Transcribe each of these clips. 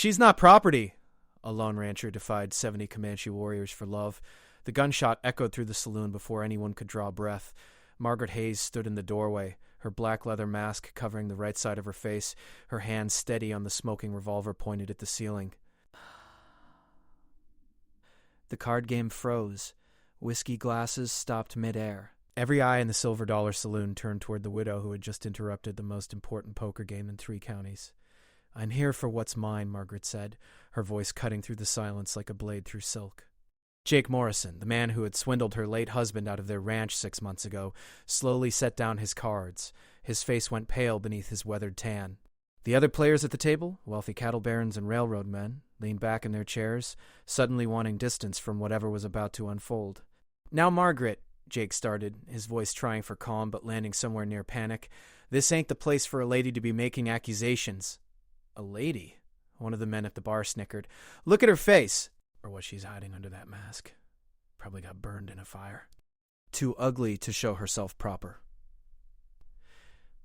She's not property, a lone rancher defied 70 Comanche warriors for love. The gunshot echoed through the saloon before anyone could draw breath. Margaret Hayes stood in the doorway, her black leather mask covering the right side of her face, her hand steady on the smoking revolver pointed at the ceiling. The card game froze. Whiskey glasses stopped midair. Every eye in the Silver Dollar Saloon turned toward the widow who had just interrupted the most important poker game in 3 counties. "I'm here for what's mine," Margaret said, her voice cutting through the silence like a blade through silk. Jake Morrison, the man who had swindled her late husband out of their ranch 6 months ago, slowly set down his cards. His face went pale beneath his weathered tan. The other players at the table, wealthy cattle barons and railroad men, leaned back in their chairs, suddenly wanting distance from whatever was about to unfold. "Now, Margaret," Jake started, his voice trying for calm but landing somewhere near panic, "this ain't the place for a lady to be making accusations." "A lady?" One of the men at the bar snickered. "Look at her face." Or was she's hiding under that mask? Probably got burned in a fire. Too ugly to show herself proper.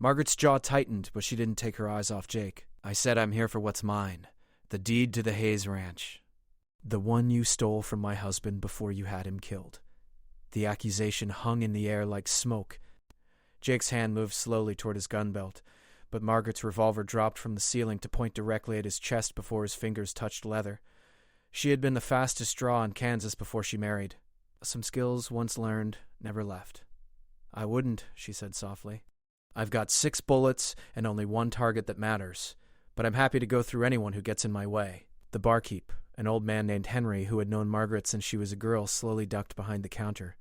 Margaret's jaw tightened, but she didn't take her eyes off Jake. "I said I'm here for what's mine. The deed to the Hayes Ranch. The one you stole from my husband before you had him killed." The accusation hung in the air like smoke. Jake's hand moved slowly toward his gun belt, but Margaret's revolver dropped from the ceiling to point directly at his chest before his fingers touched leather. She had been the fastest draw in Kansas before she married. Some skills once learned never left. "I wouldn't," she said softly. "I've got 6 bullets and only 1 target that matters, but I'm happy to go through anyone who gets in my way." The barkeep, an old man named Henry who had known Margaret since she was a girl, slowly ducked behind the counter.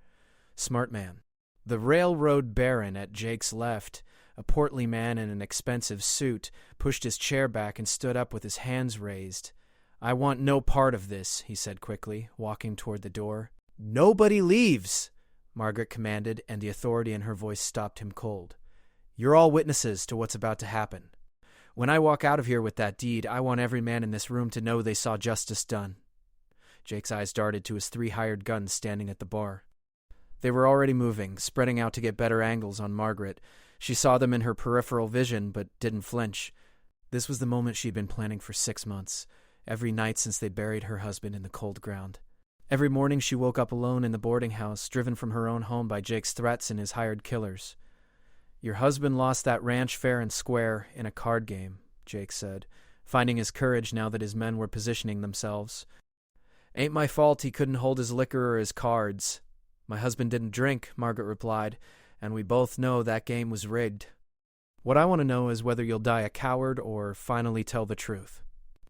Smart man. The railroad baron at Jake's left, a portly man in an expensive suit, pushed his chair back and stood up with his hands raised. "I want no part of this," he said quickly, walking toward the door. "Nobody leaves," Margaret commanded, and the authority in her voice stopped him cold. "You're all witnesses to what's about to happen. When I walk out of here with that deed, I want every man in this room to know they saw justice done." Jake's eyes darted to his 3 hired guns standing at the bar. They were already moving, spreading out to get better angles on Margaret. She saw them in her peripheral vision, but didn't flinch. This was the moment she'd been planning for 6 months, every night since they buried her husband in the cold ground. Every morning she woke up alone in the boarding house, driven from her own home by Jake's threats and his hired killers. "Your husband lost that ranch fair and square in a card game," Jake said, finding his courage now that his men were positioning themselves. "Ain't my fault he couldn't hold his liquor or his cards. My husband didn't drink," Margaret replied, "and we both know that game was rigged. What I want to know is whether you'll die a coward or finally tell the truth."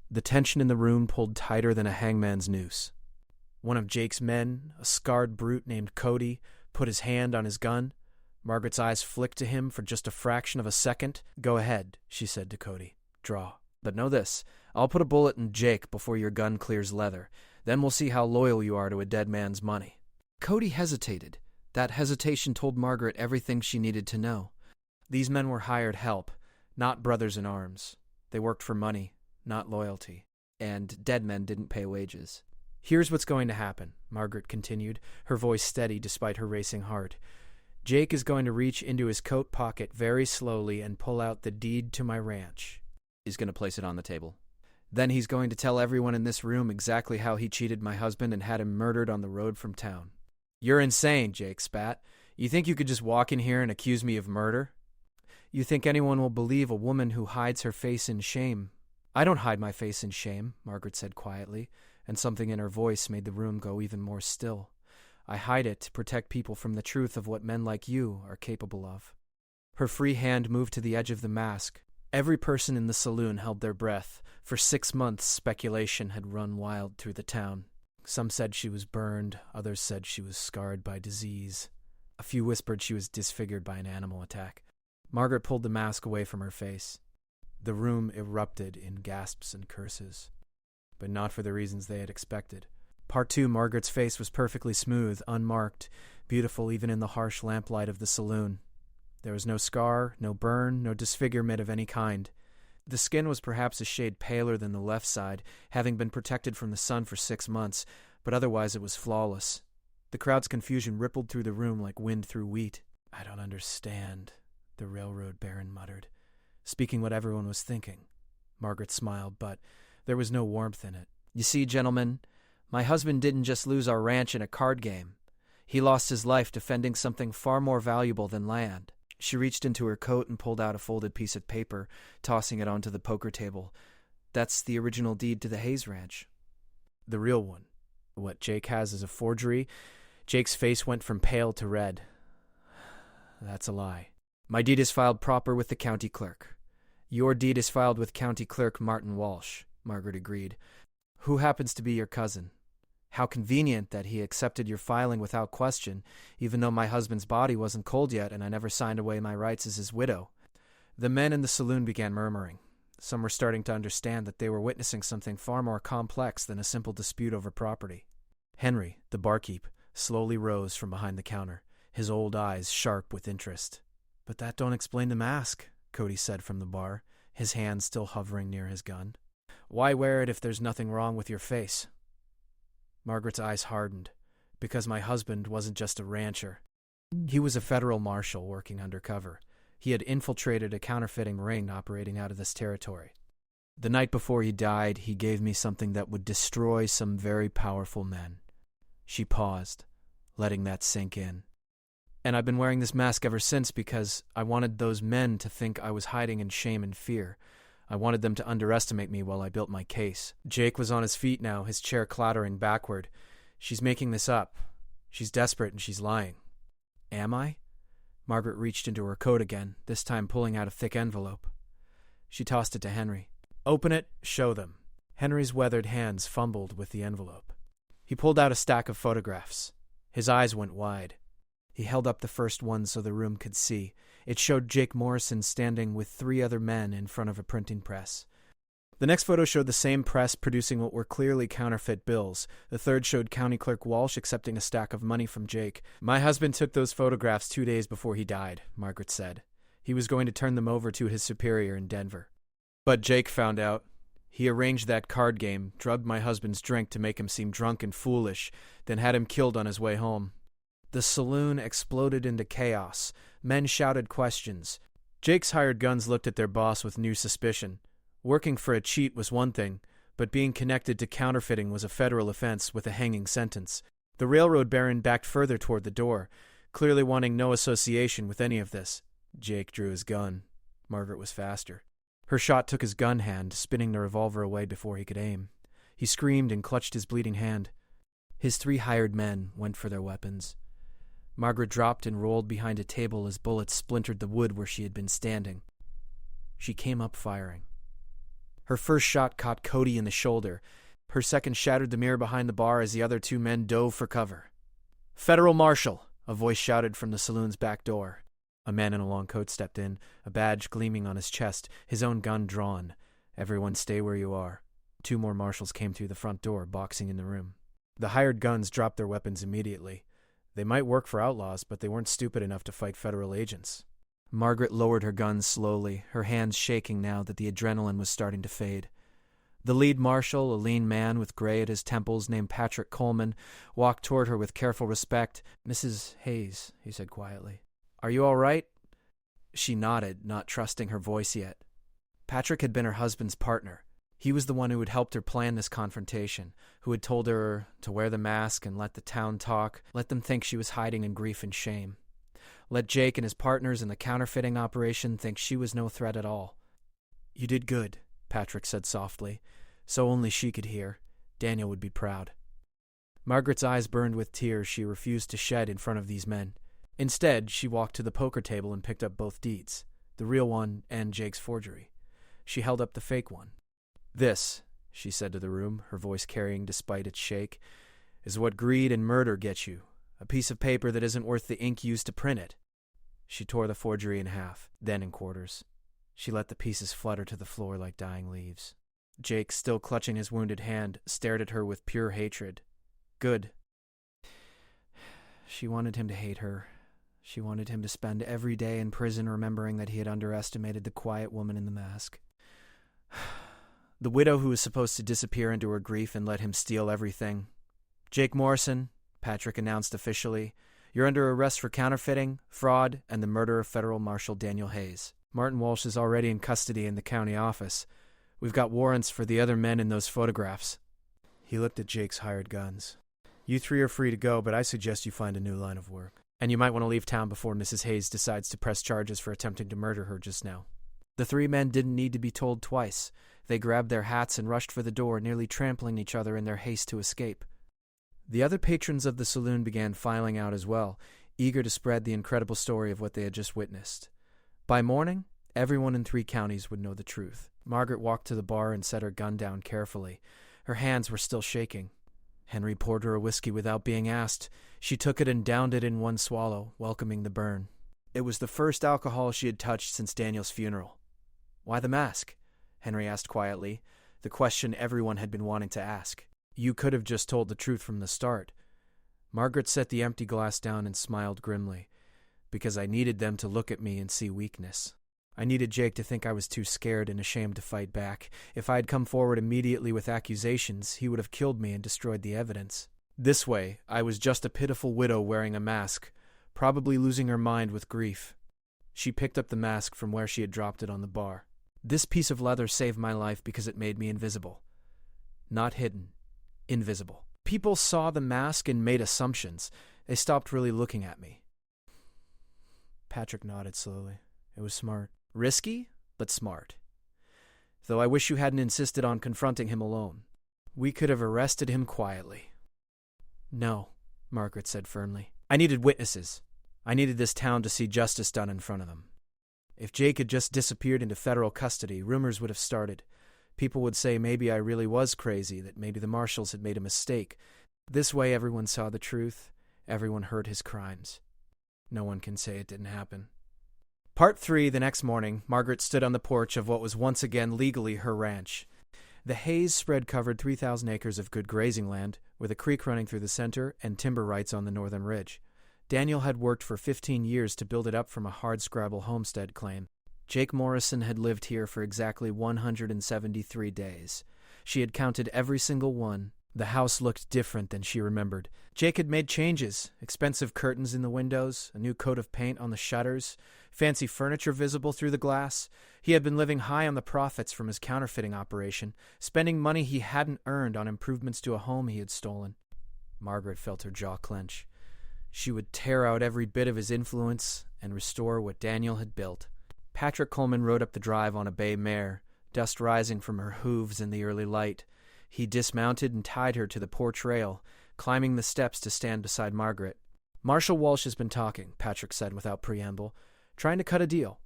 The tension in the room pulled tighter than a hangman's noose. One of Jake's men, a scarred brute named Cody, put his hand on his gun. Margaret's eyes flicked to him for just a fraction of a second. "Go ahead," she said to Cody. "Draw. But know this, I'll put a bullet in Jake before your gun clears leather. Then we'll see how loyal you are to a dead man's money." Cody hesitated. That hesitation told Margaret everything she needed to know. These men were hired help, not brothers in arms. They worked for money, not loyalty. And dead men didn't pay wages. "Here's what's going to happen," Margaret continued, her voice steady despite her racing heart. "Jake is going to reach into his coat pocket very slowly and pull out the deed to my ranch." He's going to place it on the table. "Then he's going to tell everyone in this room exactly how he cheated my husband and had him murdered on the road from town." "You're insane," Jake spat. "You think you could just walk in here and accuse me of murder? You think anyone will believe a woman who hides her face in shame?" "I don't hide my face in shame," Margaret said quietly, and something in her voice made the room go even more still. "I hide it to protect people from the truth of what men like you are capable of." Her free hand moved to the edge of the mask. Every person in the saloon held their breath. For 6 months, speculation had run wild through the town. Some said she was burned, others said she was scarred by disease. A few whispered she was disfigured by an animal attack. Margaret pulled the mask away from her face. The room erupted in gasps and curses, but not for the reasons they had expected. Part 2, Margaret's face was perfectly smooth, unmarked, beautiful even in the harsh lamplight of the saloon. There was no scar, no burn, no disfigurement of any kind. The skin was perhaps a shade paler than the left side, having been protected from the sun for 6 months, but otherwise it was flawless. The crowd's confusion rippled through the room like wind through wheat. "I don't understand," the railroad baron muttered, speaking what everyone was thinking. Margaret smiled, but There was no warmth in it. You see, gentlemen, my husband didn't just lose our ranch in a card game. He lost his life defending something far more valuable than land. She reached into her coat and pulled out a folded piece of paper, tossing it onto the poker table. That's the original deed to the Hayes Ranch. The real one. What Jake has is a forgery. Jake's face went from pale to red. That's a lie. My deed is filed proper with the county clerk. Your deed is filed with county clerk Martin Walsh, Margaret agreed. Who happens to be your cousin? How convenient that he accepted your filing without question, even though my husband's body wasn't cold yet and I never signed away my rights as his widow. The men in the saloon began murmuring. Some were starting to understand that they were witnessing something far more complex than a simple dispute over property. Henry, the barkeep, slowly rose from behind the counter, his old eyes sharp with interest. But that don't explain the mask, Cody said from the bar, his hand still hovering near his gun. Why wear it if there's nothing wrong with your face? Margaret's eyes hardened, because my husband wasn't just a rancher. He was a federal marshal working undercover. He had infiltrated a counterfeiting ring operating out of this territory. The night before he died, he gave me something that would destroy some very powerful men. She paused, letting that sink in. And I've been wearing this mask ever since because I wanted those men to think I was hiding in shame and fear. I wanted them to underestimate me while I built my case. Jake was on his feet now, his chair clattering backward. She's making this up. She's desperate and she's lying. Am I? Margaret reached into her coat again, this time pulling out a thick envelope. She tossed it to Henry. Open it, show them. Henry's weathered hands fumbled with the envelope. He pulled out a stack of photographs. His eyes went wide. He held up the first one so the room could see. It showed Jake Morrison standing with 3 other men in front of a printing press. The next photo showed the same press producing what were clearly counterfeit bills. The third showed County Clerk Walsh accepting a stack of money from Jake. My husband took those photographs 2 days before he died, Margaret said. He was going to turn them over to his superior in Denver. But Jake found out. He arranged that card game, drugged my husband's drink to make him seem drunk and foolish, then had him killed on his way home. The saloon exploded into chaos. Men shouted questions. Jake's hired guns looked at their boss with new suspicion. Working for a cheat was one thing, but being connected to counterfeiting was a federal offense with a hanging sentence. The railroad baron backed further toward the door, clearly wanting no association with any of this. Jake drew his gun. Margaret was faster. Her shot took his gun hand, spinning the revolver away before he could aim. He screamed and clutched his bleeding hand. His 3 hired men went for their weapons. Margaret dropped and rolled behind a table as bullets splintered the wood where she had been standing. She came up firing. Her first shot caught Cody in the shoulder. Her second shattered the mirror behind the bar as the other 2 men dove for cover. Federal Marshal, a voice shouted from the saloon's back door. A man in a long coat stepped in, a badge gleaming on his chest, his own gun drawn. Everyone stay where you are. 2 more marshals came through the front door, boxing in the room. The hired guns dropped their weapons immediately. They might work for outlaws, but they weren't stupid enough to fight federal agents. Margaret lowered her gun slowly, her hands shaking now that the adrenaline was starting to fade. The lead marshal, a lean man with gray at his temples named Patrick Coleman, walked toward her with careful respect. Mrs. Hayes, he said quietly. Are you all right? She nodded, not trusting her voice yet. Patrick had been her husband's partner. He was the one who had helped her plan this confrontation, who had told her to wear the mask and let the town talk, let them think she was hiding in grief and shame. Let Jake and his partners in the counterfeiting operation think she was no threat at all. You did good, Patrick said softly, so only she could hear. Daniel would be proud. Margaret's eyes burned with tears she refused to shed in front of these men. Instead, she walked to the poker table and picked up both deeds, the real one and Jake's forgery. She held up the fake one. This, she said to the room, her voice carrying despite its shake, is what greed and murder get you. A piece of paper that isn't worth the ink used to print it. She tore the forgery in half, then in quarters. She let the pieces flutter to the floor like dying leaves. Jake, still clutching his wounded hand, stared at her with pure hatred. Good. She wanted him to hate her. She wanted him to spend every day in prison remembering that he had underestimated the quiet woman in the mask. The widow who was supposed to disappear into her grief and let him steal everything. Jake Morrison, Patrick announced officially, you're under arrest for counterfeiting, fraud, and the murder of Federal Marshal Daniel Hayes. Martin Walsh is already in custody in the county office. We've got warrants for the other men in those photographs." He looked at Jake's hired guns. "You three are free to go, but I suggest you find a new line of work. And you might want to leave town before Mrs. Hayes decides to press charges for attempting to murder her just now." The three men didn't need to be told twice. They grabbed their hats and rushed for the door, nearly trampling each other in their haste to escape. The other patrons of the saloon began filing out as well, eager to spread the incredible story of what they had just witnessed. By morning, everyone in 3 counties would know the truth. Margaret walked to the bar and set her gun down carefully. Her hands were still shaking. Henry poured her a whiskey without being asked. She took it and downed it in one swallow, welcoming the burn. It was the first alcohol she had touched since Daniel's funeral. "Why the mask?" Henry asked quietly, the question everyone had been wanting to ask. "You could have just told the truth from the start." Margaret set the empty glass down and smiled grimly. "Because I needed them to look at me and see weakness. I needed Jake to think I was too scared and ashamed to fight back. If I had come forward immediately with accusations, he would have killed me and destroyed the evidence. This way, I was just a pitiful widow wearing a mask, probably losing her mind with grief." She picked up the mask from where she had dropped it on the bar. "This piece of leather saved my life because it made me invisible. Not hidden. Invisible. People saw the mask and made assumptions. They stopped really looking at me." Patrick nodded slowly. It was smart. Risky, but smart. Though I wish you hadn't insisted on confronting him alone. We could have arrested him quietly. "No," Margaret said firmly. "I needed witnesses. I needed this town to see justice done in front of them. If Jake had just disappeared into federal custody, rumors would have started. People would say maybe I really was crazy, that maybe the marshals had made a mistake. This way everyone saw the truth. Everyone heard his crimes. No one can say it didn't happen." Part 3, the next morning, Margaret stood on the porch of what was once again legally her ranch. The Hayes spread covered 3,000 acres of good grazing land, with a creek running through the center and timber rights on the northern ridge. Daniel had worked for 15 years to build it up from a hardscrabble homestead claim. Jake Morrison had lived here for exactly 173 days. She had counted every single one. The house looked different than she remembered. Jake had made changes: expensive curtains in the windows, a new coat of paint on the shutters, fancy furniture visible through the glass. He had been living high on the profits from his counterfeiting operation, spending money he hadn't earned on improvements to a home he had stolen. Margaret felt her jaw clench. She would tear out every bit of his influence and restore what Daniel had built. Patrick Coleman rode up the drive on a bay mare, dust rising from her hooves in the early light. He dismounted and tied her to the porch rail, climbing the steps to stand beside Margaret. "Marshal Walsh has been talking," Patrick said without preamble, "trying to cut a deal.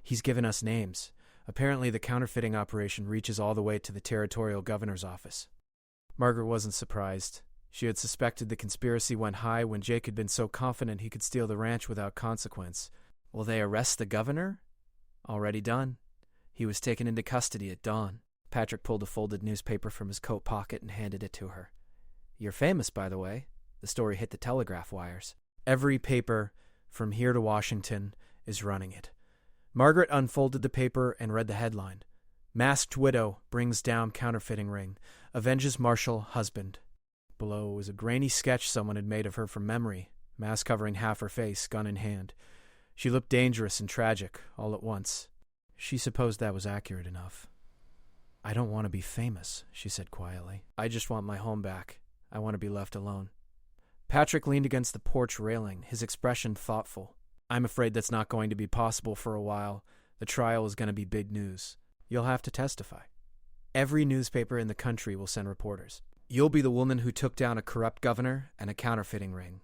He's given us names. Apparently the counterfeiting operation reaches all the way to the territorial governor's office." Margaret wasn't surprised. She had suspected the conspiracy went high when Jake had been so confident he could steal the ranch without consequence. Will they arrest the governor? Already done. He was taken into custody at dawn. Patrick pulled a folded newspaper from his coat pocket and handed it to her. "You're famous, by the way." The story hit the telegraph wires. "Every paper, from here to Washington, is running it." Margaret unfolded the paper and read the headline. "Masked Widow Brings Down Counterfeiting Ring. Avenges Marshal Husband." Below was a grainy sketch someone had made of her from memory, mask covering half her face, gun in hand. She looked dangerous and tragic, all at once. She supposed that was accurate enough. "I don't want to be famous," she said quietly. "I just want my home back. I want to be left alone." Patrick leaned against the porch railing, his expression thoughtful. "I'm afraid that's not going to be possible for a while. The trial is going to be big news. You'll have to testify. Every newspaper in the country will send reporters. You'll be the woman who took down a corrupt governor and a counterfeiting ring."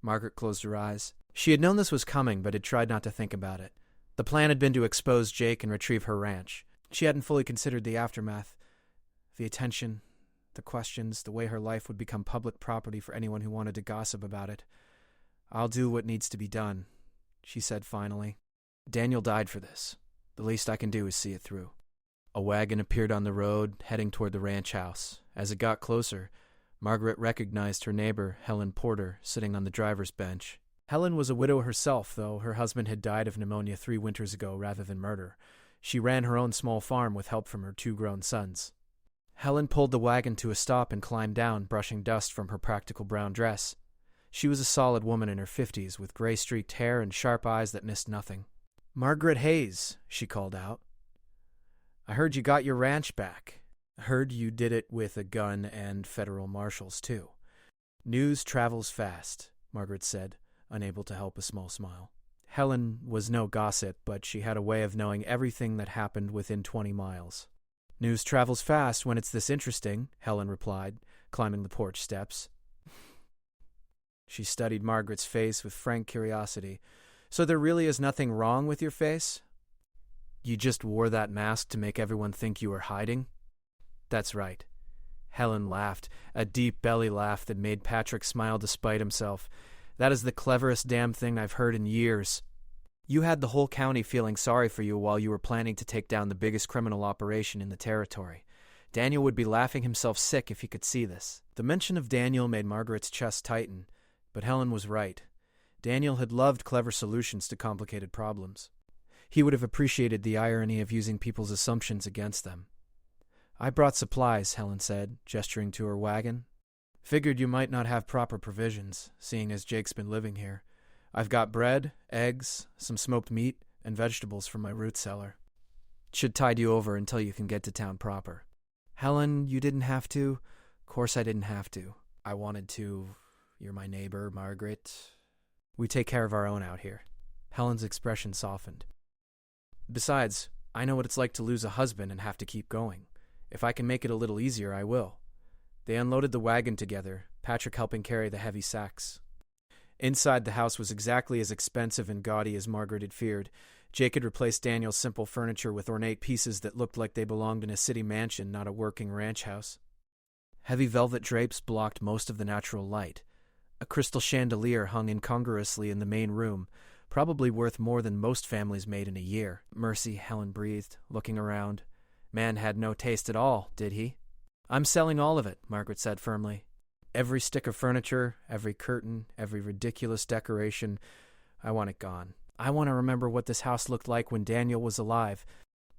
Margaret closed her eyes. She had known this was coming, but had tried not to think about it. The plan had been to expose Jake and retrieve her ranch. She hadn't fully considered the aftermath. The attention, the questions, the way her life would become public property for anyone who wanted to gossip about it. "I'll do what needs to be done," she said finally. "Daniel died for this. The least I can do is see it through." A wagon appeared on the road, heading toward the ranch house. As it got closer, Margaret recognized her neighbor, Helen Porter, sitting on the driver's bench. Helen was a widow herself, though her husband had died of pneumonia 3 winters ago rather than murder. She ran her own small farm with help from her 2 grown sons. Helen pulled the wagon to a stop and climbed down, brushing dust from her practical brown dress. She was a solid woman in her 50s, with gray-streaked hair and sharp eyes that missed nothing. "Margaret Hayes," she called out. I heard you got your ranch back. Heard you did it with a gun and federal marshals, too. News travels fast, Margaret said, unable to help a small smile. Helen was no gossip, but she had a way of knowing everything that happened within 20 miles. News travels fast when it's this interesting, Helen replied, climbing the porch steps. She studied Margaret's face with frank curiosity. So there really is nothing wrong with your face? You just wore that mask to make everyone think you were hiding? That's right. Helen laughed, a deep belly laugh that made Patrick smile despite himself. That is the cleverest damn thing I've heard in years. You had the whole county feeling sorry for you while you were planning to take down the biggest criminal operation in the territory. Daniel would be laughing himself sick if he could see this. The mention of Daniel made Margaret's chest tighten, but Helen was right. Daniel had loved clever solutions to complicated problems. He would have appreciated the irony of using people's assumptions against them. I brought supplies, Helen said, gesturing to her wagon. Figured you might not have proper provisions, seeing as Jake's been living here. I've got bread, eggs, some smoked meat, and vegetables from my root cellar. Should tide you over until you can get to town proper. Helen, you didn't have to. Of course I didn't have to. I wanted to. You're my neighbor, Margaret. We take care of our own out here. Helen's expression softened. Besides, I know what it's like to lose a husband and have to keep going. If I can make it a little easier, I will. They unloaded the wagon together, Patrick helping carry the heavy sacks. Inside, the house was exactly as expensive and gaudy as Margaret had feared. Jake had replaced Daniel's simple furniture with ornate pieces that looked like they belonged in a city mansion, not a working ranch house. Heavy velvet drapes blocked most of the natural light. A crystal chandelier hung incongruously in the main room, probably worth more than most families made in a year. Mercy, Helen breathed, looking around. Man had no taste at all, did he? I'm selling all of it, Margaret said firmly. Every stick of furniture, every curtain, every ridiculous decoration, I want it gone. I want to remember what this house looked like when Daniel was alive.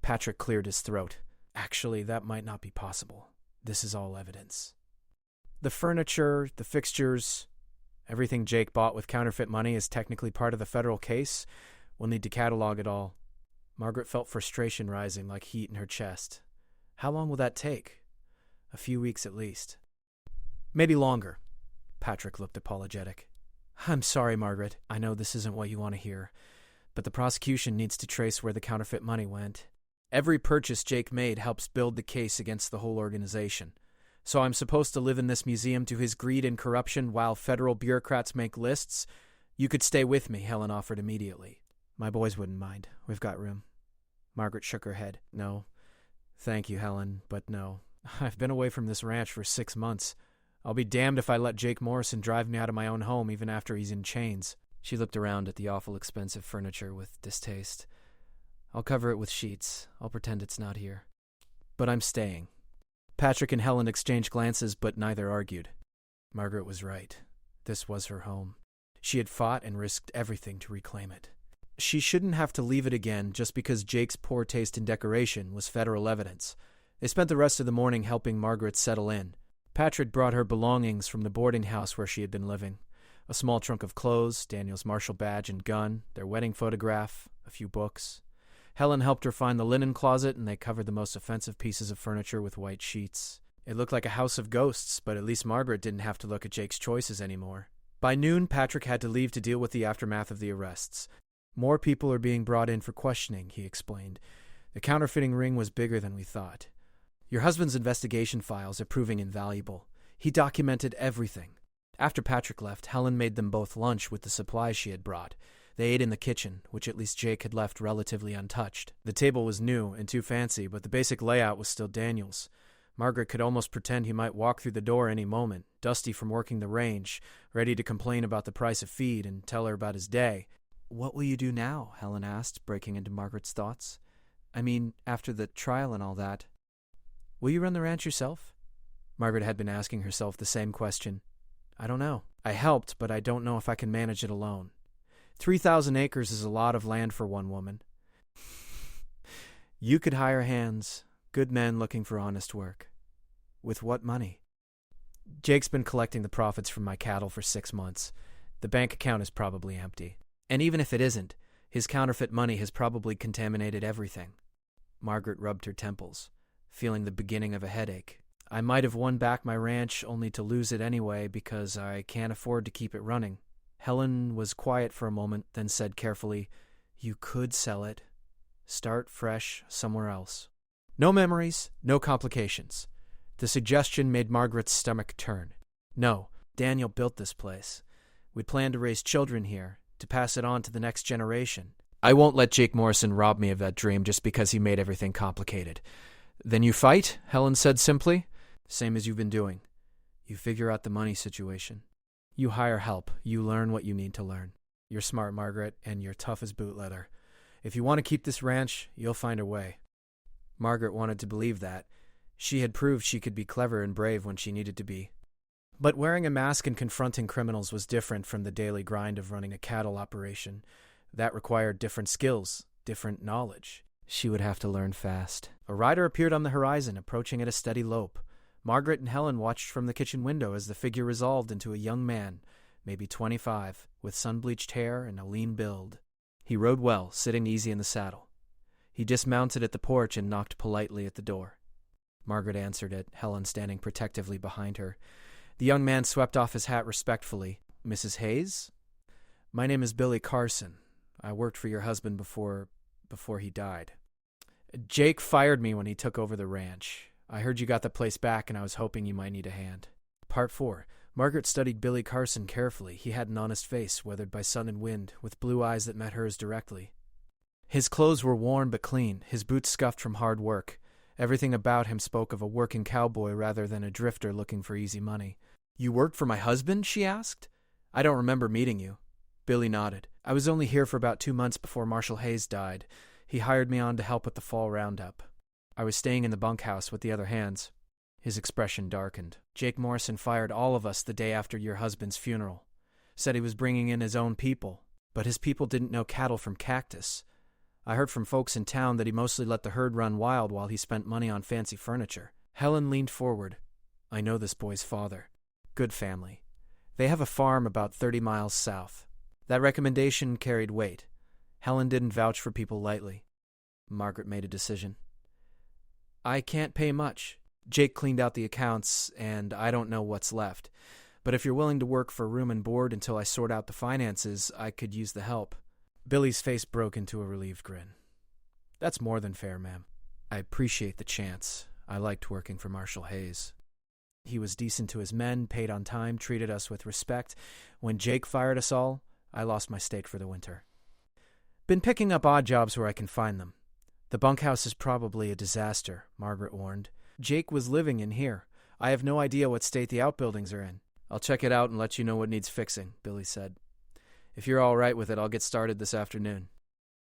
Patrick cleared his throat. Actually, that might not be possible. This is all evidence. The furniture, the fixtures, everything Jake bought with counterfeit money is technically part of the federal case. We'll need to catalog it all. Margaret felt frustration rising like heat in her chest. How long will that take? A few weeks at least. Maybe longer. Patrick looked apologetic. I'm sorry, Margaret. I know this isn't what you want to hear, but the prosecution needs to trace where the counterfeit money went. Every purchase Jake made helps build the case against the whole organization. So I'm supposed to live in this museum to his greed and corruption while federal bureaucrats make lists? You could stay with me, Helen offered immediately. My boys wouldn't mind. We've got room. Margaret shook her head. No. Thank you, Helen, but no. I've been away from this ranch for 6 months. I'll be damned if I let Jake Morrison drive me out of my own home even after he's in chains. She looked around at the awful expensive furniture with distaste. I'll cover it with sheets. I'll pretend it's not here. But I'm staying. Patrick and Helen exchanged glances, but neither argued. Margaret was right. This was her home. She had fought and risked everything to reclaim it. She shouldn't have to leave it again just because Jake's poor taste in decoration was federal evidence. They spent the rest of the morning helping Margaret settle in. Patrick brought her belongings from the boarding house where she had been living. A small trunk of clothes, Daniel's marshal badge and gun, their wedding photograph, a few books. Helen helped her find the linen closet, and they covered the most offensive pieces of furniture with white sheets. It looked like a house of ghosts, but at least Margaret didn't have to look at Jake's choices anymore. By noon, Patrick had to leave to deal with the aftermath of the arrests. More people are being brought in for questioning, he explained. The counterfeiting ring was bigger than we thought. Your husband's investigation files are proving invaluable. He documented everything. After Patrick left, Helen made them both lunch with the supplies she had brought. They ate in the kitchen, which at least Jake had left relatively untouched. The table was new and too fancy, but the basic layout was still Daniel's. Margaret could almost pretend he might walk through the door any moment, dusty from working the range, ready to complain about the price of feed and tell her about his day. What will you do now? Helen asked, breaking into Margaret's thoughts. I mean, after the trial and all that. Will you run the ranch yourself? Margaret had been asking herself the same question. I don't know. I helped, but I don't know if I can manage it alone. 3,000 acres is a lot of land for one woman. You could hire hands, good men looking for honest work. With what money? Jake's been collecting the profits from my cattle for 6 months. The bank account is probably empty. And even if it isn't, his counterfeit money has probably contaminated everything. Margaret rubbed her temples, feeling the beginning of a headache. I might have won back my ranch only to lose it anyway because I can't afford to keep it running. Helen was quiet for a moment, then said carefully, "You could sell it. Start fresh somewhere else. No memories, no complications." The suggestion made Margaret's stomach turn. No, Daniel built this place. We'd planned to raise children here, to pass it on to the next generation. I won't let Jake Morrison rob me of that dream just because he made everything complicated. Then you fight, Helen said simply. Same as you've been doing. You figure out the money situation. You hire help. You learn what you need to learn. You're smart, Margaret, and you're tough as boot leather. If you want to keep this ranch, you'll find a way. Margaret wanted to believe that. She had proved she could be clever and brave when she needed to be. But wearing a mask and confronting criminals was different from the daily grind of running a cattle operation. That required different skills, different knowledge. She would have to learn fast. A rider appeared on the horizon, approaching at a steady lope. Margaret and Helen watched from the kitchen window as the figure resolved into a young man, maybe 25, with sun-bleached hair and a lean build. He rode well, sitting easy in the saddle. He dismounted at the porch and knocked politely at the door. Margaret answered it, Helen standing protectively behind her. The young man swept off his hat respectfully. "Mrs. Hayes? My name is Billy Carson. I worked for your husband before he died. Jake fired me when he took over the ranch. I heard you got the place back and I was hoping you might need a hand." Part 4. Margaret studied Billy Carson carefully. He had an honest face, weathered by sun and wind, with blue eyes that met hers directly. His clothes were worn but clean, his boots scuffed from hard work. Everything about him spoke of a working cowboy rather than a drifter looking for easy money. "You worked for my husband?" she asked. "I don't remember meeting you." Billy nodded. "I was only here for about 2 months before Marshal Hayes died. He hired me on to help with the fall roundup. I was staying in the bunkhouse with the other hands." His expression darkened. "Jake Morrison fired all of us the day after your husband's funeral. Said he was bringing in his own people, but his people didn't know cattle from cactus. I heard from folks in town that he mostly let the herd run wild while he spent money on fancy furniture." Helen leaned forward. "I know this boy's father. Good family. They have a farm about 30 miles south." That recommendation carried weight. Helen didn't vouch for people lightly. Margaret made a decision. "I can't pay much. Jake cleaned out the accounts, and I don't know what's left. But if you're willing to work for room and board until I sort out the finances, I could use the help." Billy's face broke into a relieved grin. "That's more than fair, ma'am. I appreciate the chance. I liked working for Marshal Hayes. He was decent to his men, paid on time, treated us with respect. When Jake fired us all, I lost my stake for the winter. Been picking up odd jobs where I can find them. The bunkhouse is probably a disaster," Margaret warned. "Jake was living in here. I have no idea what state the outbuildings are in." "I'll check it out and let you know what needs fixing," Billy said. "If you're all right with it, I'll get started this afternoon."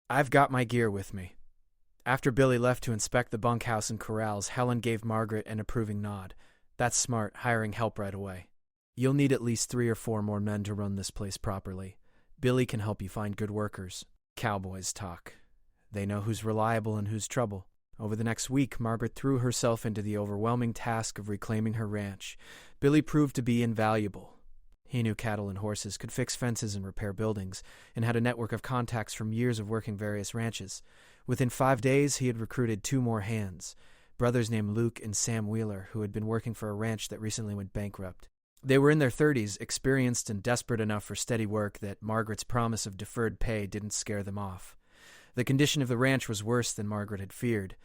"I've got my gear with me." After Billy left to inspect the bunkhouse and corrals, Helen gave Margaret an approving nod. "That's smart, hiring help right away. You'll need at least 3 or 4 more men to run this place properly. Billy can help you find good workers. Cowboys talk. They know who's reliable and who's trouble." Over the next week, Margaret threw herself into the overwhelming task of reclaiming her ranch. Billy proved to be invaluable. He knew cattle and horses, could fix fences and repair buildings, and had a network of contacts from years of working various ranches. Within 5 days, he had recruited 2 more hands, brothers named Luke and Sam Wheeler, who had been working for a ranch that recently went bankrupt. They were in their 30s, experienced and desperate enough for steady work that Margaret's promise of deferred pay didn't scare them off. The condition of the ranch was worse than Margaret had feared.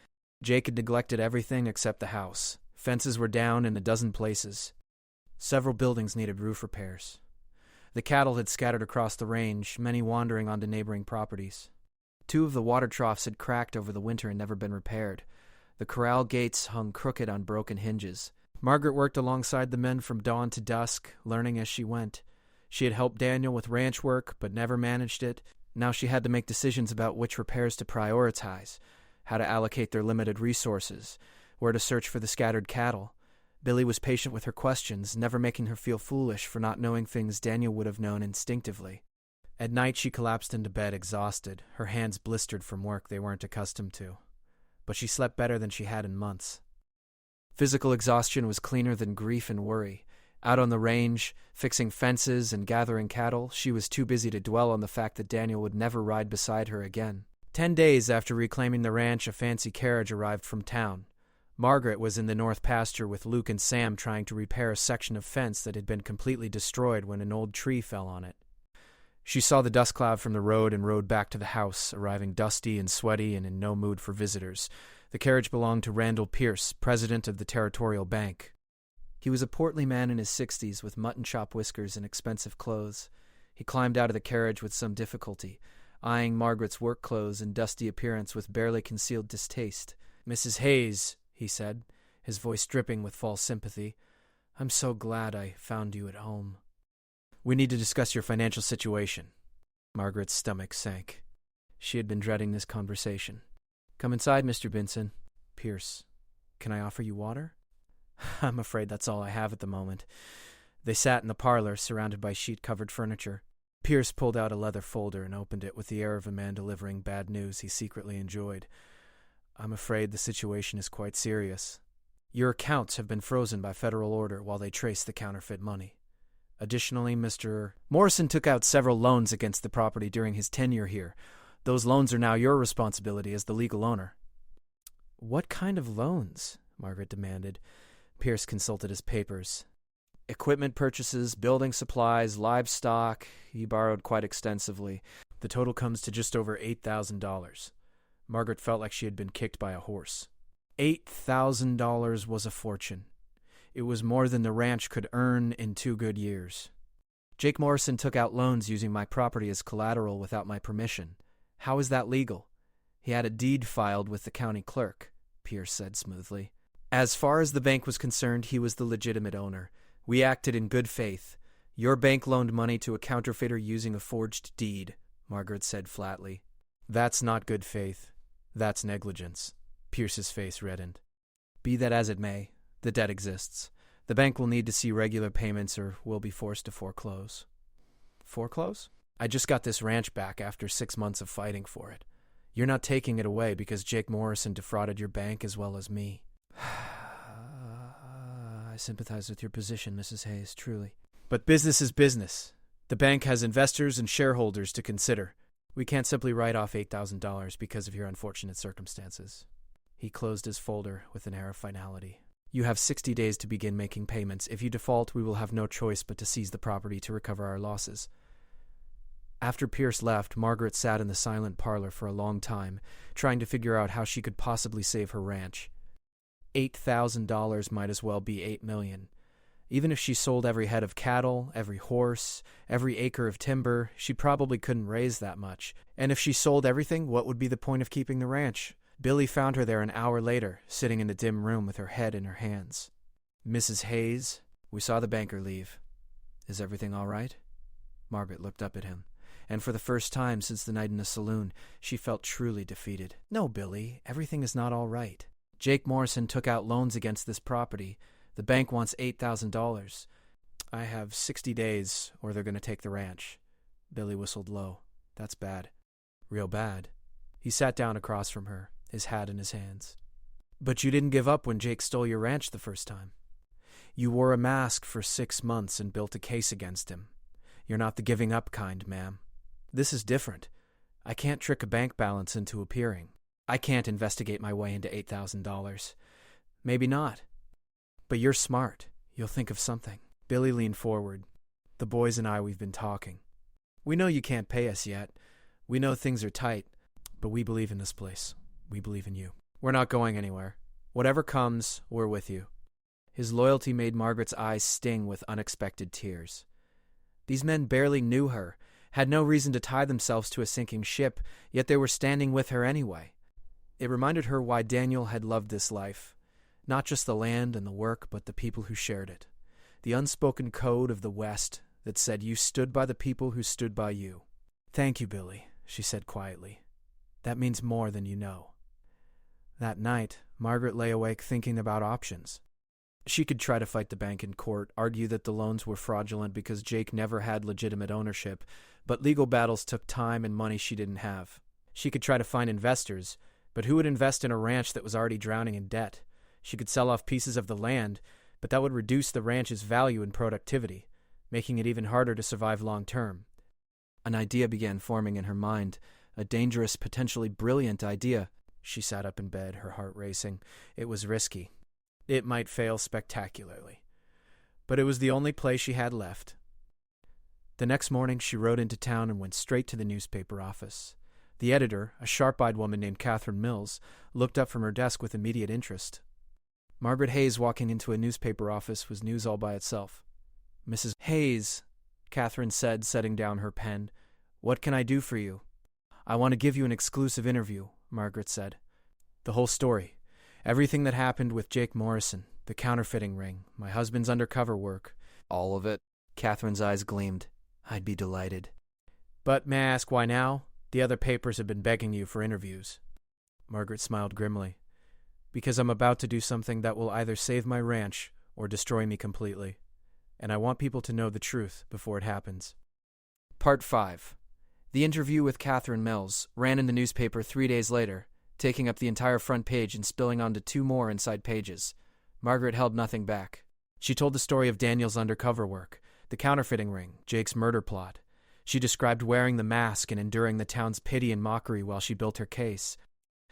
Jake had neglected everything except the house. Fences were down in a dozen places. Several buildings needed roof repairs. The cattle had scattered across the range, many wandering onto neighboring properties. 2 of the water troughs had cracked over the winter and never been repaired. The corral gates hung crooked on broken hinges. Margaret worked alongside the men from dawn to dusk, learning as she went. She had helped Daniel with ranch work, but never managed it. Now she had to make decisions about which repairs to prioritize, how to allocate their limited resources, where to search for the scattered cattle. Billy was patient with her questions, never making her feel foolish for not knowing things Daniel would have known instinctively. At night she collapsed into bed exhausted, her hands blistered from work they weren't accustomed to. But she slept better than she had in months. Physical exhaustion was cleaner than grief and worry. Out on the range, fixing fences and gathering cattle, she was too busy to dwell on the fact that Daniel would never ride beside her again. 10 days after reclaiming the ranch, a fancy carriage arrived from town. Margaret was in the north pasture with Luke and Sam trying to repair a section of fence that had been completely destroyed when an old tree fell on it. She saw the dust cloud from the road and rode back to the house, arriving dusty and sweaty and in no mood for visitors. The carriage belonged to Randall Pierce, president of the Territorial Bank. He was a portly man in his 60s with mutton chop whiskers and expensive clothes. He climbed out of the carriage with some difficulty, eyeing Margaret's work clothes and dusty appearance with barely concealed distaste. "Mrs. Hayes," he said, his voice dripping with false sympathy, "I'm so glad I found you at home." "We need to discuss your financial situation." Margaret's stomach sank. She had been dreading this conversation. "Come inside, Mr. Binson." "Pierce, can I offer you water?" "I'm afraid that's all I have at the moment." They sat in the parlor, surrounded by sheet-covered furniture. Pierce pulled out a leather folder and opened it with the air of a man delivering bad news he secretly enjoyed. "I'm afraid the situation is quite serious. Your accounts have been frozen by federal order while they trace the counterfeit money. Additionally, Mr. Morrison took out several loans against the property during his tenure here. Those loans are now your responsibility as the legal owner." "What kind of loans?" Margaret demanded. Pierce consulted his papers. "Equipment purchases, building supplies, livestock. He borrowed quite extensively. The total comes to just over $8,000. Margaret felt like she had been kicked by a horse. $8,000 was a fortune. It was more than the ranch could earn in 2 good years. "Jake Morrison took out loans using my property as collateral without my permission. How is that legal?" "He had a deed filed with the county clerk," Pierce said smoothly. "As far as the bank was concerned, he was the legitimate owner. We acted in good faith. Your bank loaned money to a counterfeiter using a forged deed," Margaret said flatly. "That's not good faith. That's negligence." Pierce's face reddened. "Be that as it may, the debt exists. The bank will need to see regular payments or we'll be forced to foreclose." "Foreclose? I just got this ranch back after 6 months of fighting for it. You're not taking it away because Jake Morrison defrauded your bank as well as me." "I sympathize with your position, Mrs. Hayes, truly. But business is business. The bank has investors and shareholders to consider. We can't simply write off $8,000 because of your unfortunate circumstances." He closed his folder with an air of finality. "You have 60 days to begin making payments. If you default, we will have no choice but to seize the property to recover our losses." After Pierce left, Margaret sat in the silent parlor for a long time, trying to figure out how she could possibly save her ranch. $8,000 might as well be $8 million. Even if she sold every head of cattle, every horse, every acre of timber, she probably couldn't raise that much. And if she sold everything, what would be the point of keeping the ranch? Billy found her there an hour later, sitting in the dim room with her head in her hands. "Mrs. Hayes, we saw the banker leave. Is everything all right?" Margaret looked up at him, and for the first time since the night in the saloon, she felt truly defeated. "No, Billy, everything is not all right. Jake Morrison took out loans against this property. The bank wants $8,000. I have 60 days, or they're going to take the ranch." Billy whistled low. "That's bad." "Real bad." He sat down across from her, his hat in his hands. "But you didn't give up when Jake stole your ranch the first time. You wore a mask for 6 months and built a case against him. You're not the giving up kind, ma'am. This is different. I can't trick a bank balance into appearing. I can't investigate my way into $8,000. Maybe not. But you're smart. You'll think of something." Billy leaned forward. "The boys and I, we've been talking. We know you can't pay us yet. We know things are tight. But we believe in this place. We believe in you. We're not going anywhere. Whatever comes, we're with you." His loyalty made Margaret's eyes sting with unexpected tears. These men barely knew her, had no reason to tie themselves to a sinking ship, yet they were standing with her anyway. It reminded her why Daniel had loved this life. Not just the land and the work, but the people who shared it. The unspoken code of the West that said you stood by the people who stood by you. "Thank you, Billy," she said quietly. "That means more than you know." That night, Margaret lay awake thinking about options. She could try to fight the bank in court, argue that the loans were fraudulent because Jake never had legitimate ownership, but legal battles took time and money she didn't have. She could try to find investors, but who would invest in a ranch that was already drowning in debt? She could sell off pieces of the land, but that would reduce the ranch's value and productivity, making it even harder to survive long term. An idea began forming in her mind, A dangerous, potentially brilliant idea. She sat up in bed, her heart racing. It was risky. It might fail spectacularly. But it was the only play she had left. The next morning, she rode into town and went straight to the newspaper office. The editor, a sharp-eyed woman named Catherine Mills, looked up from her desk with immediate interest. Margaret Hayes walking into a newspaper office was news all by itself. "Mrs. Hayes," Catherine said, setting down her pen, "what can I do for you?" "I want to give you an exclusive interview," Margaret said. "The whole story. Everything that happened with Jake Morrison, the counterfeiting ring, my husband's undercover work." "All of it?" Catherine's eyes gleamed. "I'd be delighted." "But may I ask why now? The other papers have been begging you for interviews." Margaret smiled grimly. "Because I'm about to do something that will either save my ranch or destroy me completely. And I want people to know the truth before it happens." Part 5. The interview with Catherine Mills ran in the newspaper 3 days later, taking up the entire front page and spilling onto 2 more inside pages. Margaret held nothing back. She told the story of Daniel's undercover work, the counterfeiting ring, Jake's murder plot. She described wearing the mask and enduring the town's pity and mockery while she built her case.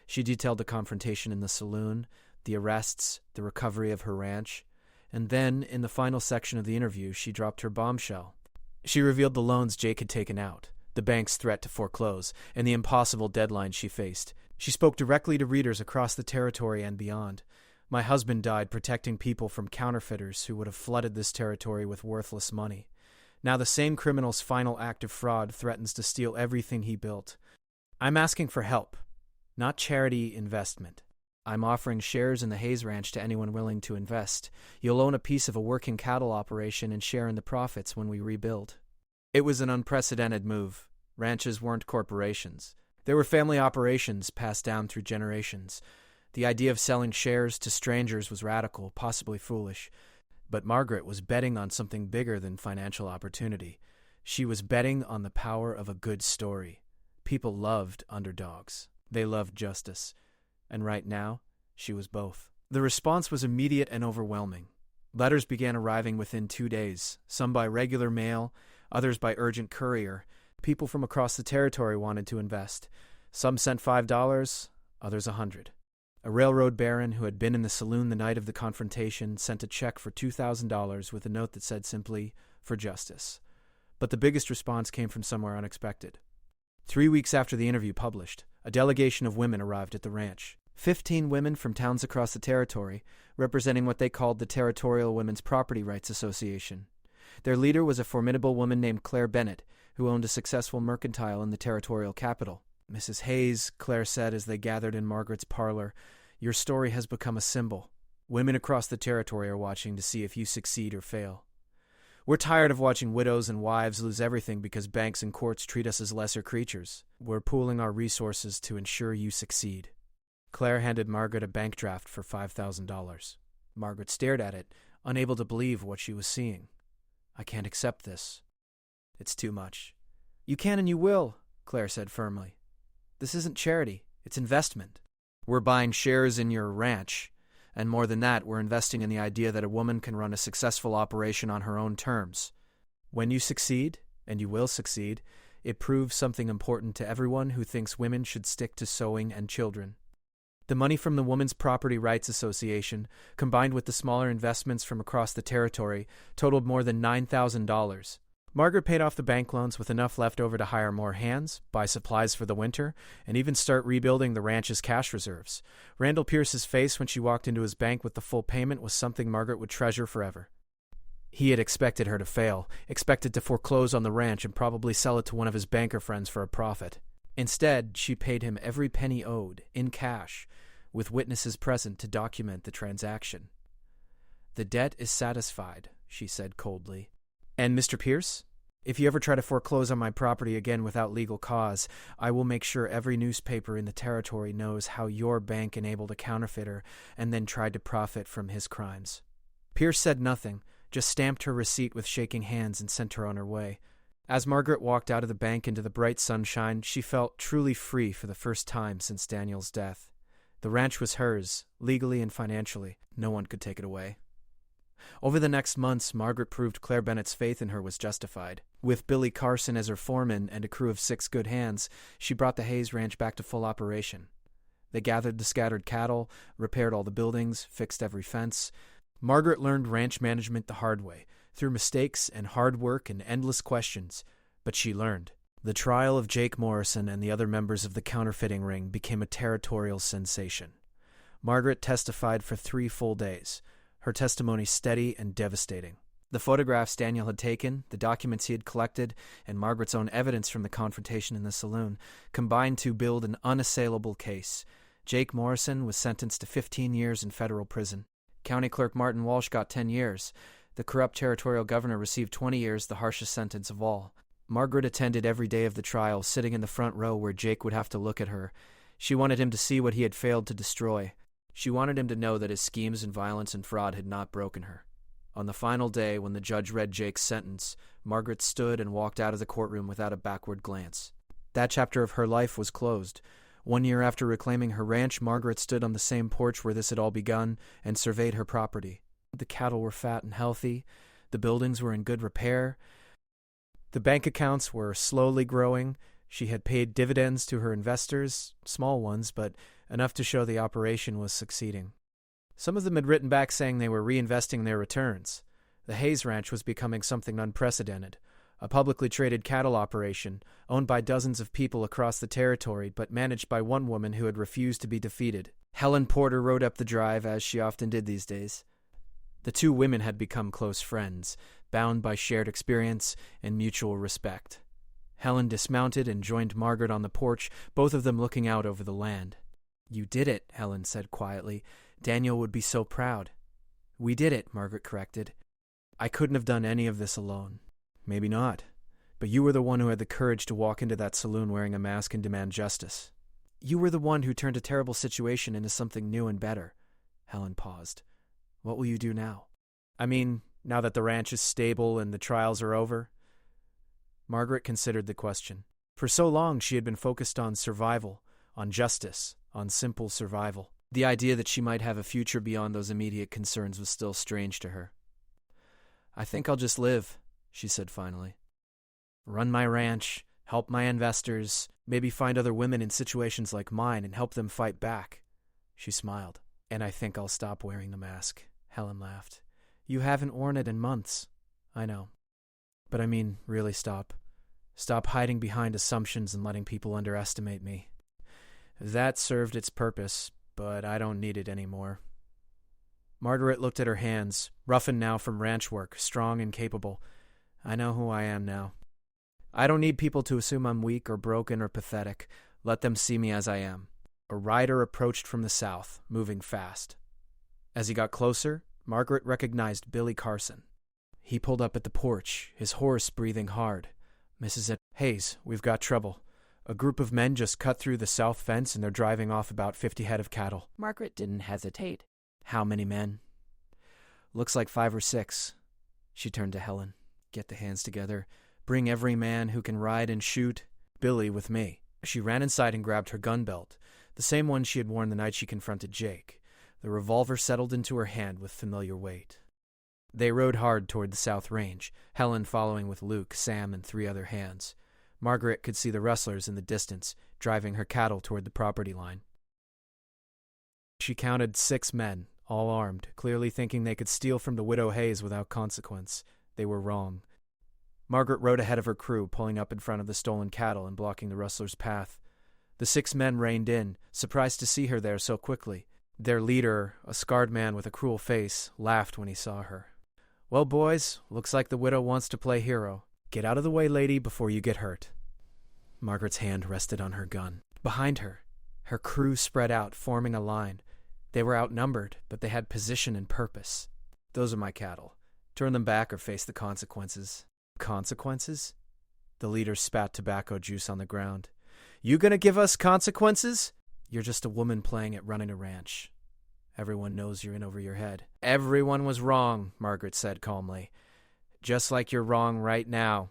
She detailed the confrontation in the saloon, the arrests, the recovery of her ranch, and then, in the final section of the interview, she dropped her bombshell. She revealed the loans Jake had taken out, the bank's threat to foreclose, and the impossible deadline she faced. She spoke directly to readers across the territory and beyond. "My husband died protecting people from counterfeiters who would have flooded this territory with worthless money. Now the same criminal's final act of fraud threatens to steal everything he built. I'm asking for help, not charity investment. I'm offering shares in the Hayes Ranch to anyone willing to invest. You'll own a piece of a working cattle operation and share in the profits when we rebuild." It was an unprecedented move. Ranches weren't corporations. They were family operations passed down through generations. The idea of selling shares to strangers was radical, possibly foolish. But Margaret was betting on something bigger than financial opportunity. She was betting on the power of a good story. People loved underdogs. They loved justice. And right now, she was both. The response was immediate and overwhelming. Letters began arriving within 2 days, some by regular mail, others by urgent courier. People from across the territory wanted to invest. Some sent $5, others $100. A railroad baron who had been in the saloon the night of the confrontation sent a check for $2,000 with a note that said simply, "For justice." But the biggest response came from somewhere unexpected. 3 weeks after the interview published, a delegation of women arrived at the ranch. 15 women from towns across the territory, representing what they called the Territorial Women's Property Rights Association. Their leader was a formidable woman named Claire Bennett, who owned a successful mercantile in the territorial capital. "Mrs. Hayes," Claire said as they gathered in Margaret's parlor, "your story has become a symbol. Women across the territory are watching to see if you succeed or fail. We're tired of watching widows and wives lose everything because banks and courts treat us as lesser creatures. We're pooling our resources to ensure you succeed." Claire handed Margaret a bank draft for $5,000. Margaret stared at it, unable to believe what she was seeing. "I can't accept this. It's too much." "You can and you will," Claire said firmly. "This isn't charity, it's investment. We're buying shares in your ranch, and more than that, we're investing in the idea that a woman can run a successful operation on her own terms. When you succeed, and you will succeed, it proves something important to everyone who thinks women should stick to sewing and children." The money from the Women's Property Rights Association, combined with the smaller investments from across the territory, totaled more than $9,000. Margaret paid off the bank loans with enough left over to hire more hands, buy supplies for the winter, and even start rebuilding the ranch's cash reserves. Randall Pierce's face when she walked into his bank with the full payment was something Margaret would treasure forever. He had expected her to fail, expected to foreclose on the ranch and probably sell it to one of his banker friends for a profit. Instead, she paid him every penny owed, in cash, with witnesses present to document the transaction. "The debt is satisfied," she said coldly. "And Mr. Pierce? If you ever try to foreclose on my property again without legal cause, I will make sure every newspaper in the territory knows how your bank enabled a counterfeiter and then tried to profit from his crimes." Pierce said nothing, just stamped her receipt with shaking hands and sent her on her way. As Margaret walked out of the bank into the bright sunshine, she felt truly free for the first time since Daniel's death. The ranch was hers, legally and financially. No one could take it away. Over the next months, Margaret proved Claire Bennett's faith in her was justified. With Billy Carson as her foreman and a crew of 6 good hands, she brought the Hayes Ranch back to full operation. They gathered the scattered cattle, repaired all the buildings, fixed every fence. Margaret learned ranch management the hard way, through mistakes and hard work and endless questions, but she learned. The trial of Jake Morrison and the other members of the counterfeiting ring became a territorial sensation. Margaret testified for 3 full days, her testimony steady and devastating. The photographs Daniel had taken, the documents he had collected, and Margaret's own evidence from the confrontation in the saloon combined to build an unassailable case. Jake Morrison was sentenced to 15 years in federal prison. County Clerk Martin Walsh got 10 years. The corrupt territorial governor received 20 years, the harshest sentence of all. Margaret attended every day of the trial, sitting in the front row where Jake would have to look at her. She wanted him to see what he had failed to destroy. She wanted him to know that his schemes and violence and fraud had not broken her. On the final day, when the judge read Jake's sentence, Margaret stood and walked out of the courtroom without a backward glance. That chapter of her life was closed. 1 year after reclaiming her ranch, Margaret stood on the same porch where this had all begun and surveyed her property. The cattle were fat and healthy. The buildings were in good repair. The bank accounts were slowly growing. She had paid dividends to her investors, small ones, but enough to show the operation was succeeding. Some of them had written back saying they were reinvesting their returns. The Hayes Ranch was becoming something unprecedented, a publicly traded cattle operation, owned by dozens of people across the territory, but managed by one woman who had refused to be defeated. Helen Porter rode up the drive, as she often did these days. The 2 women had become close friends, bound by shared experience and mutual respect. Helen dismounted and joined Margaret on the porch, both of them looking out over the land. "You did it," Helen said quietly. "Daniel would be so proud." "We did it," Margaret corrected. "I couldn't have done any of this alone." "Maybe not. But you were the one who had the courage to walk into that saloon wearing a mask and demand justice. You were the one who turned a terrible situation into something new and better." Helen paused. "What will you do now?" "I mean, now that the ranch is stable and the trials are over?" Margaret considered the question. For so long she had been focused on survival, on justice, on simple survival. The idea that she might have a future beyond those immediate concerns was still strange to her. "I think I'll just live," she said finally. "Run my ranch, help my investors, maybe find other women in situations like mine and help them fight back." She smiled. "And I think I'll stop wearing the mask," Helen laughed. "You haven't worn it in months." "I know. But I mean, really stop. Stop hiding behind assumptions and letting people underestimate me. That served its purpose, but I don't need it anymore." Margaret looked at her hands, roughened now from ranch work, strong and capable. "I know who I am now. I don't need people to assume I'm weak or broken or pathetic. Let them see me as I am." A rider approached from the south, moving fast. As he got closer, Margaret recognized Billy Carson. He pulled up at the porch, his horse breathing hard. "Mrs. Hayes, we've got trouble. A group of men just cut through the south fence and they're driving off about 50 head of cattle." Margaret didn't hesitate. "How many men?" "Looks like 5 or 6. She turned to Helen. "Get the hands together. Bring every man who can ride and shoot. Billy with me." She ran inside and grabbed her gun belt, the same one she had worn the night she confronted Jake. The revolver settled into her hand with familiar weight. They rode hard toward the south range, Helen following with Luke, Sam, and 3 other hands. Margaret could see the rustlers in the distance, driving her cattle toward the property line. She counted 6 men, all armed, clearly thinking they could steal from the widow Hayes without consequence. They were wrong. Margaret rode ahead of her crew, pulling up in front of the stolen cattle and blocking the rustlers' path. The 6 men reined in, surprised to see her there so quickly. Their leader, a scarred man with a cruel face, laughed when he saw her. "Well, boys, looks like the widow wants to play hero. Get out of the way, lady, before you get hurt." Margaret's hand rested on her gun. Behind her, her crew spread out, forming a line. They were outnumbered, but they had position and purpose. "Those are my cattle. Turn them back or face the consequences." "Consequences?" The leader spat tobacco juice on the ground. "You gonna give us consequences?" "You're just a woman playing at running a ranch. Everyone knows you're in over your head." "Everyone was wrong," Margaret said calmly. "Just like you're wrong right now.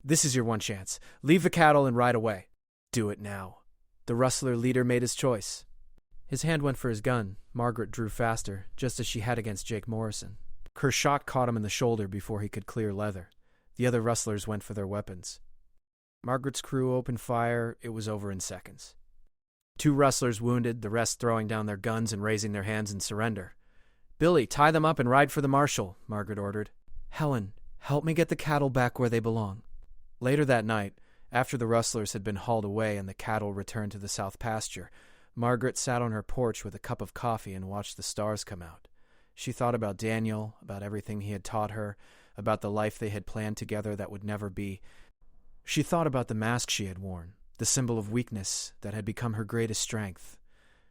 This is your one chance. Leave the cattle and ride away." "Do it now." The rustler leader made his choice. His hand went for his gun. Margaret drew faster, just as she had against Jake Morrison. Ker's shot caught him in the shoulder before he could clear leather. The other rustlers went for their weapons. Margaret's crew opened fire. It was over in seconds. 2 rustlers wounded, the rest throwing down their guns and raising their hands in surrender. "Billy, tie them up and ride for the marshal," Margaret ordered. "Helen, help me get the cattle back where they belong." Later that night, after the rustlers had been hauled away and the cattle returned to the south pasture, Margaret sat on her porch with a cup of coffee and watched the stars come out. She thought about Daniel, about everything he had taught her, about the life they had planned together that would never be. She thought about the mask she had worn, the symbol of weakness that had become her greatest strength.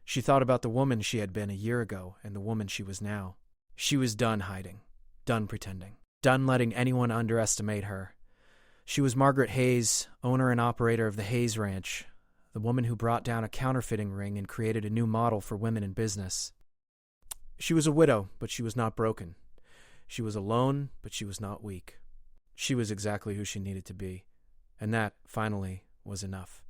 She thought about the woman she had been a year ago and the woman she was now. She was done hiding, done pretending, done letting anyone underestimate her. She was Margaret Hayes, owner and operator of the Hayes Ranch, the woman who brought down a counterfeiting ring and created a new model for women in business. She was a widow, but she was not broken. She was alone, but she was not weak. She was exactly who she needed to be, and that, finally, was enough.